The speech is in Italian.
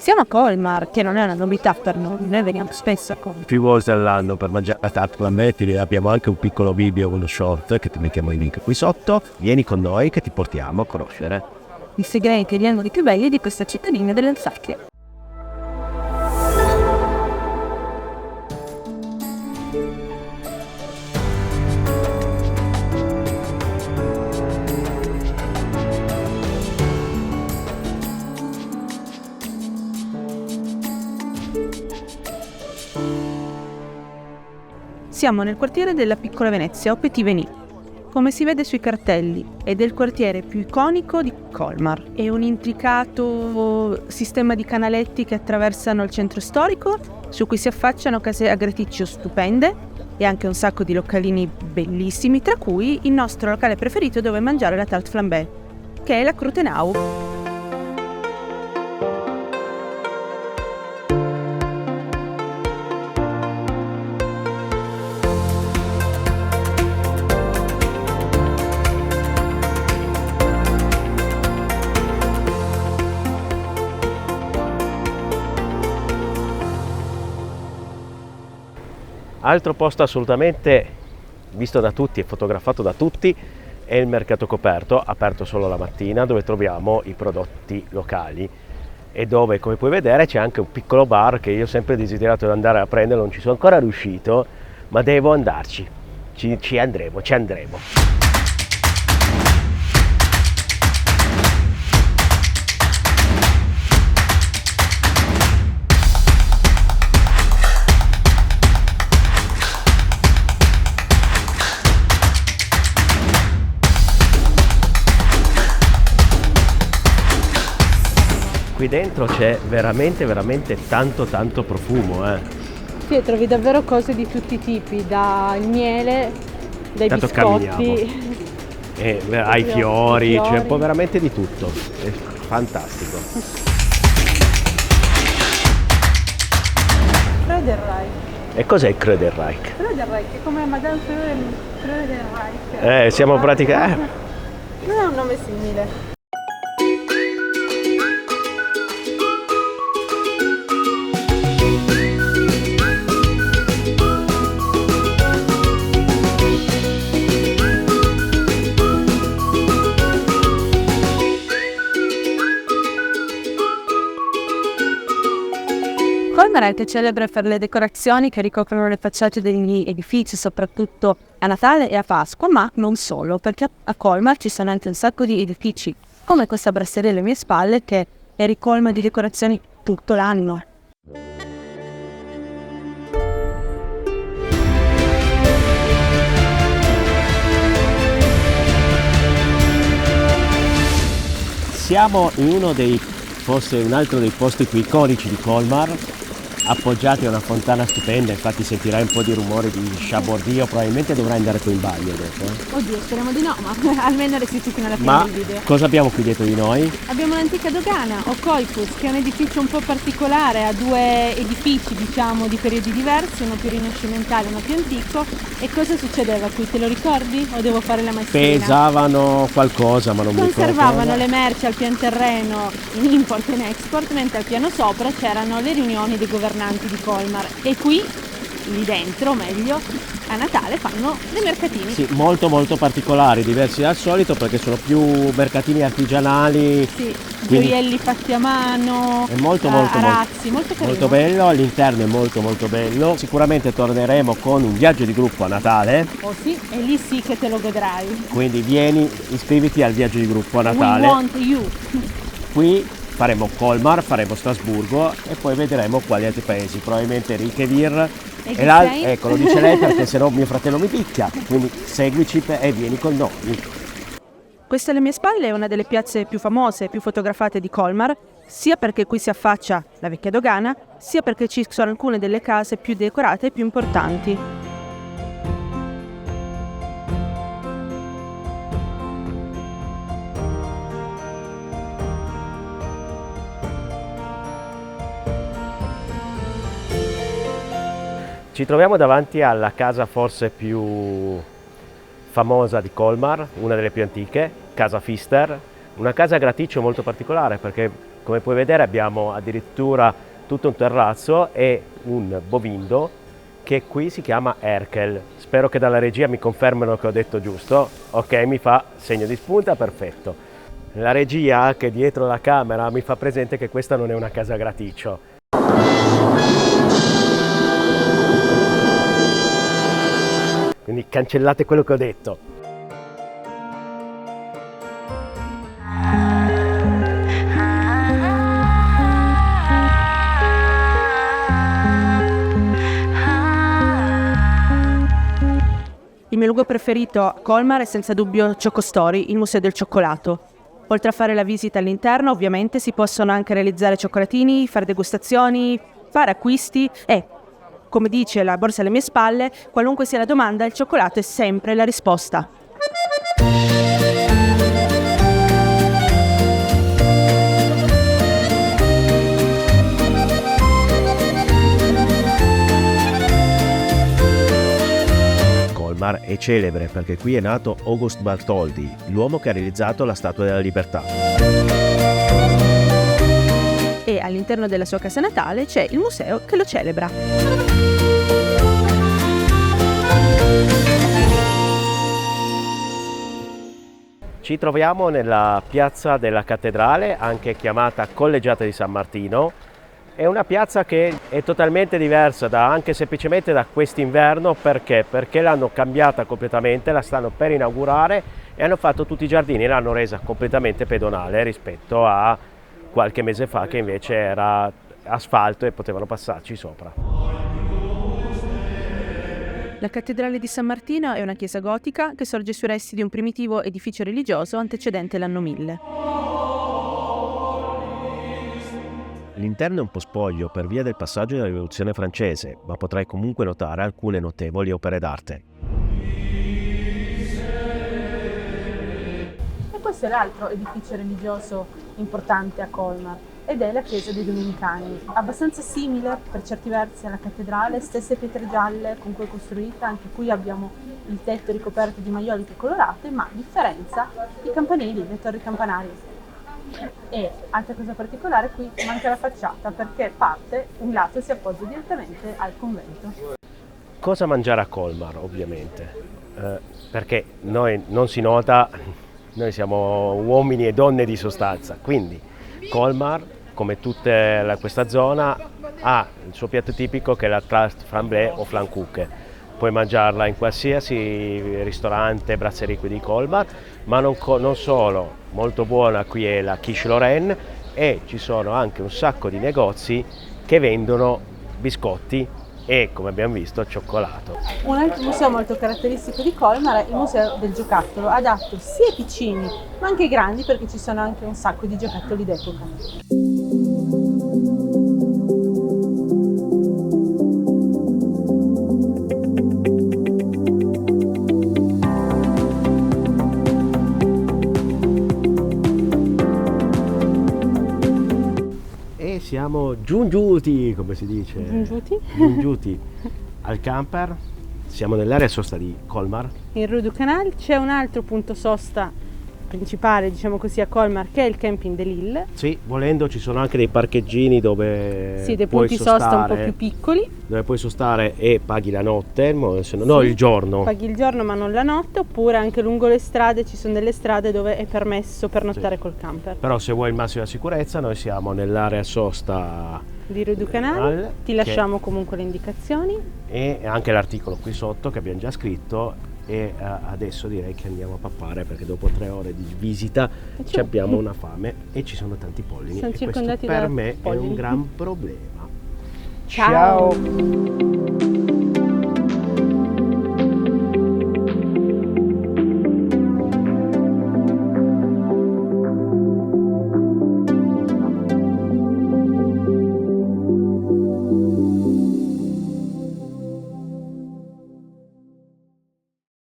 Siamo a Colmar, che non è una novità per noi veniamo spesso a Colmar. Più volte all'anno per mangiare la tarte flambette, abbiamo anche un piccolo video, uno short, che ti mettiamo il link qui sotto. Vieni con noi che ti portiamo a conoscere I segreti e gli angoli più belli di questa cittadina delle Alsacche. Siamo nel quartiere della Piccola Venezia, o Petit Veni. Come si vede sui cartelli, è del quartiere più iconico di Colmar. È un intricato sistema di canaletti che attraversano il centro storico, su cui si affacciano case a graticcio stupende e anche un sacco di localini bellissimi, tra cui il nostro locale preferito dove mangiare la tarte flambée, che è la Crutenau. Altro posto assolutamente visto da tutti e fotografato da tutti è il mercato coperto, aperto solo la mattina, dove troviamo i prodotti locali e dove, come puoi vedere, c'è anche un piccolo bar che io ho sempre desiderato di andare a prendere, non ci sono ancora riuscito, ma devo andarci, ci andremo. Qui dentro c'è veramente tanto profumo, Sì, trovi davvero cose di tutti i tipi, dal miele, dai Intanto biscotti. Ai fiori, c'è un po' veramente di tutto, è fantastico. Freudenreich. E cos'è il Kröderreich? Freudenreich è come Madame Freudenreich. Siamo praticamente... Non è un nome simile. Colmar è anche celebre per le decorazioni che ricoprono le facciate degli edifici, soprattutto a Natale e a Pasqua, ma non solo, perché a Colmar ci sono anche un sacco di edifici, come questa brasserie alle mie spalle, che è ricolma di decorazioni tutto l'anno. Siamo in forse un altro dei posti più iconici di Colmar, appoggiati a una fontana stupenda, infatti sentirai un po' di rumore di sciabordio, probabilmente dovrai andare tu in bagno adesso. Oddio, speriamo di no, ma almeno resti fino alla fine del video. Cosa abbiamo qui dietro di noi? Abbiamo l'antica dogana, o Coicus, che è un edificio un po' particolare, ha due edifici diciamo di periodi diversi, uno più rinascimentale e uno più antico. E cosa succedeva qui, te lo ricordi? O devo fare la maestrina? Pesavano qualcosa, ma non mi ricordo. Conservavano le merci al pian terreno in import e in export, mentre al piano sopra c'erano le riunioni dei governanti di Colmar, e qui, lì dentro meglio, a Natale fanno dei mercatini. Sì, molto particolari, diversi dal solito perché sono più mercatini artigianali. Sì, quindi gioielli fatti a mano, è molto arazzi, molto carino. Molto bello, all'interno è molto bello. Sicuramente torneremo con un viaggio di gruppo a Natale. Oh sì, e lì sì che te lo godrai. Quindi vieni, iscriviti al viaggio di gruppo a Natale. We want you. Qui faremo Colmar, faremo Strasburgo e poi vedremo quali altri paesi, probabilmente Reykjavik ecco, lo dice lei perché sennò mio fratello mi picchia, quindi seguici e vieni con noi. Questa alle mie spalle è una delle piazze più famose e più fotografate di Colmar, sia perché qui si affaccia la vecchia dogana, sia perché ci sono alcune delle case più decorate e più importanti. Ci troviamo davanti alla casa forse più famosa di Colmar, una delle più antiche, Casa Pfister, una casa a graticcio molto particolare perché Come puoi vedere abbiamo addirittura tutto un terrazzo e un bovindo che qui si chiama Erkel. Spero che dalla regia mi confermino che ho detto giusto. Ok, mi fa segno di spunta, perfetto. La regia che dietro la camera mi fa presente che questa non è una casa graticcio. Quindi cancellate quello che ho detto. Il mio luogo preferito a Colmar è senza dubbio Choco Story, il museo del cioccolato. Oltre a fare la visita all'interno, ovviamente si possono anche realizzare cioccolatini, fare degustazioni, fare acquisti e, come dice la borsa alle mie spalle, qualunque sia la domanda, il cioccolato è sempre la risposta. Colmar è celebre perché qui è nato August Bartholdi, l'uomo che ha realizzato la Statua della Libertà. E all'interno della sua casa natale c'è il museo che lo celebra. Ci troviamo nella piazza della Cattedrale, anche chiamata Collegiata di San Martino. È una piazza che è totalmente diversa anche semplicemente da quest'inverno. Perché? Perché l'hanno cambiata completamente, la stanno per inaugurare e hanno fatto tutti i giardini, l'hanno resa completamente pedonale rispetto a qualche mese fa che invece era asfalto e potevano passarci sopra. La cattedrale di San Martino è una chiesa gotica che sorge sui resti di un primitivo edificio religioso antecedente l'anno 1000. L'interno è un po' spoglio per via del passaggio della Rivoluzione francese, ma potrai comunque notare alcune notevoli opere d'arte. E questo è l'altro edificio religioso importante a Colmar ed è la chiesa dei Domenicani, abbastanza simile per certi versi alla cattedrale, stesse pietre gialle con cui è costruita, anche qui abbiamo il tetto ricoperto di maioliche colorate, ma differenza i campanili, le torri campanarie. E altra cosa particolare, qui manca la facciata perché un lato si appoggia direttamente al convento. Cosa mangiare a Colmar, ovviamente, perché noi non si nota, noi siamo uomini e donne di sostanza, quindi Colmar, come tutta questa zona, ha il suo piatto tipico che è la Trust Flamblé o Flammkuchen. Puoi mangiarla in qualsiasi ristorante, brasserie qui di Colmar, ma non solo, molto buona qui è la Quiche Lorraine e ci sono anche un sacco di negozi che vendono biscotti e, come abbiamo visto, cioccolato. Un altro museo molto caratteristico di Colmar è il museo del giocattolo, adatto sia ai piccini ma anche ai grandi perché ci sono anche un sacco di giocattoli d'epoca. Siamo giungiuti, come si dice? Giungiuti al camper. Siamo nell'area sosta di Colmar. In Rue du Canal c'è un altro punto sosta principale, diciamo così, a Colmar, che è il camping de Lille. Sì, volendo ci sono anche dei parcheggini dove dei punti sosta un po' più piccoli, dove puoi sostare e paghi la notte, no, il giorno. Paghi il giorno ma non la notte, oppure anche lungo le strade ci sono delle strade dove è permesso pernottare col camper. Però se vuoi il massimo di sicurezza noi siamo nell'area sosta di Rue du Canal, ti lasciamo comunque le indicazioni e anche l'articolo qui sotto che abbiamo già scritto. E adesso direi che andiamo a pappare perché dopo 3 ore di visita ci abbiamo una fame e ci sono tanti pollini. Sono e questo per me pollini. È un gran problema. Ciao.